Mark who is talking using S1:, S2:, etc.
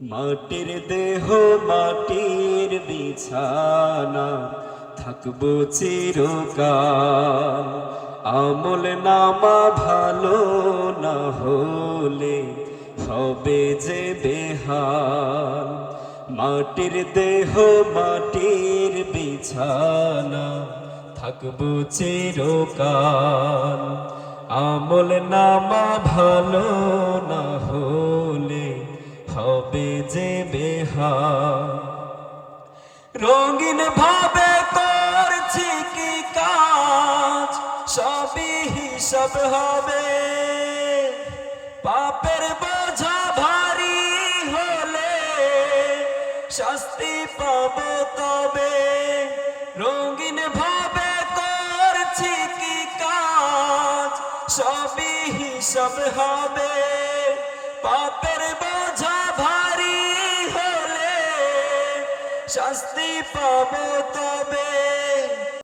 S1: মাটির দেহ মাটির বিছানা থাকবো চিরকাল। আমল নামা ভালো না হলে হবে যে বেহাল। মাটির দেহ মাটির বিছানা থাকবো চিরকাল। আমল নামা ভালো না হলে হবে যে বেহাল। রঙিন ভাবে করছি কি কাজ, সবই হিসাব হবে। পাপের বোঝা ভারী হলে শাস্তি পাবো তবে। রঙিন ভাবে করছি কি কাজ, সবই হিসাব হবে। পাপের বোঝা ভারী হলে শাস্তি পাবো